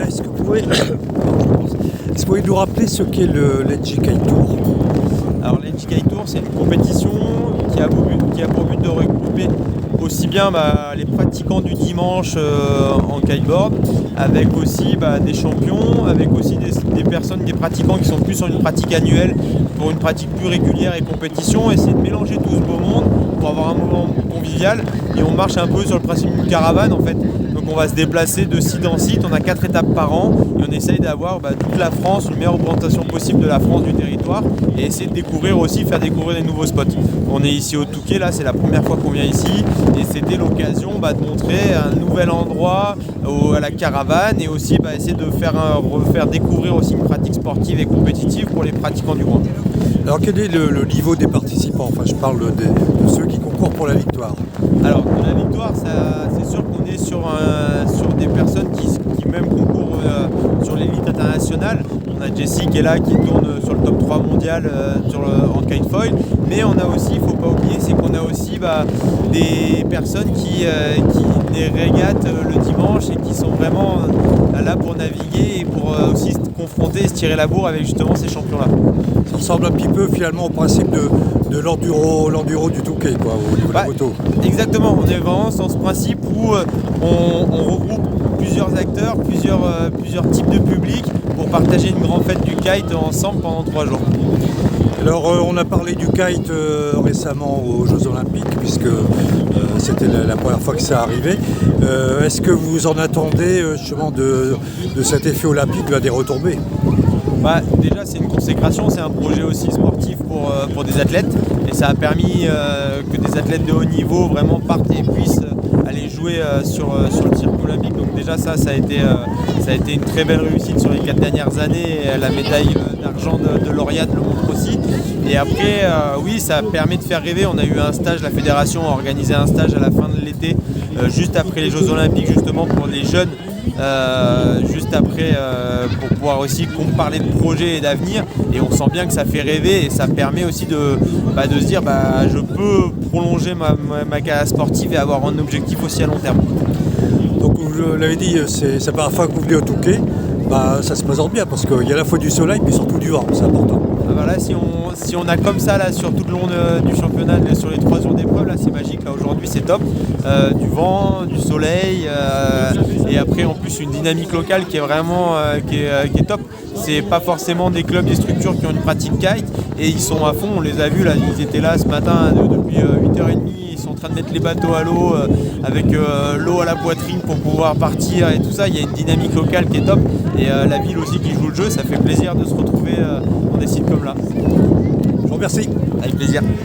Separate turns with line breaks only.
Est-ce que vous pouvez nous rappeler ce qu'est le l'Edgy Kite Tour?
Alors l'Edgy Kite Tour, c'est une compétition qui a pour but de regrouper aussi bien les pratiquants du dimanche en kiteboard, avec aussi des champions, avec aussi des pratiquants qui sont plus sur une pratique annuelle, pour une pratique plus régulière et compétition, essayer de mélanger tout ce beau monde pour avoir un moment convivial. Et on marche un peu sur le principe d'une caravane en fait. Donc on va se déplacer de site en site, on a 4 étapes par an et on essaye d'avoir toute la France, une meilleure représentation possible de la France, du territoire, et essayer de découvrir aussi, faire découvrir des nouveaux spots. On est ici au Touquet, là c'est la première fois qu'on vient ici et c'était l'occasion de montrer un nouvel endroit à la caravane et aussi essayer de refaire découvrir aussi une pratique sportive et compétitive pour les pratiquants du coin.
Alors quel est le niveau des participants? Enfin, je parle de ceux qui concourent pour la victoire.
Alors la victoire, c'est sûr qu'on est sur des personnes qui même concourent sur l'élite internationale. On a Jessie qui est là, qui tourne sur le top 3 mondial en kitefoil. Mais on a aussi, il ne faut pas oublier, c'est qu'on a aussi des personnes qui les régatent le dimanche et qui sont vraiment là pour naviguer et pour aussi se confronter et se tirer la bourre avec justement ces champions-là.
Ça ressemble un petit peu finalement au principe de l'enduro du Touquet, quoi, au niveau de la moto.
Exactement, on est vraiment dans ce principe où on regroupe plusieurs acteurs, plusieurs types de publics pour partager une grande fête du kite ensemble pendant 3 jours.
Alors on a parlé du kite récemment aux Jeux Olympiques, puisque c'était la première fois que ça arrivait. Est-ce que vous en attendez justement de cet effet olympique, des retombées?
Déjà c'est une consécration, c'est un projet aussi sportif pour des athlètes et ça a permis que des athlètes de haut niveau vraiment partent et puissent aller jouer sur le circuit olympique. Donc déjà ça a été une très belle réussite sur les 4 dernières années. La médaille d'argent de Lauriane le montre aussi. Et après oui, ça permet de faire rêver. On a eu un stage, la fédération a organisé un stage à la fin de l'été, juste après les Jeux Olympiques, justement pour les jeunes. Juste après pour pouvoir aussi parler de projet et d'avenir, et on sent bien que ça fait rêver et ça permet aussi de se dire je peux prolonger ma carrière sportive et avoir un objectif aussi à long terme.
Donc vous l'avez dit, c'est la première fois que vous venez au Touquet, ça se présente bien parce qu'il y a à la fois du soleil mais surtout du vent, c'est important.
Là, si on a comme ça là, sur tout le long du championnat, sur les 3 jours d'épreuve, là c'est magique, là aujourd'hui c'est top. Du vent, du soleil, et après en plus une dynamique locale qui est vraiment qui est top. C'est pas forcément des clubs, des structures qui ont une pratique kite et ils sont à fond, on les a vus là, ils étaient là ce matin depuis 8h30, ils sont en train de mettre les bateaux à l'eau avec l'eau à la poitrine pour pouvoir partir et tout ça. Il y a une dynamique locale qui est top et la ville aussi qui joue le jeu, ça fait plaisir de se retrouver dans des sites comme là.
Je vous remercie.
Avec plaisir.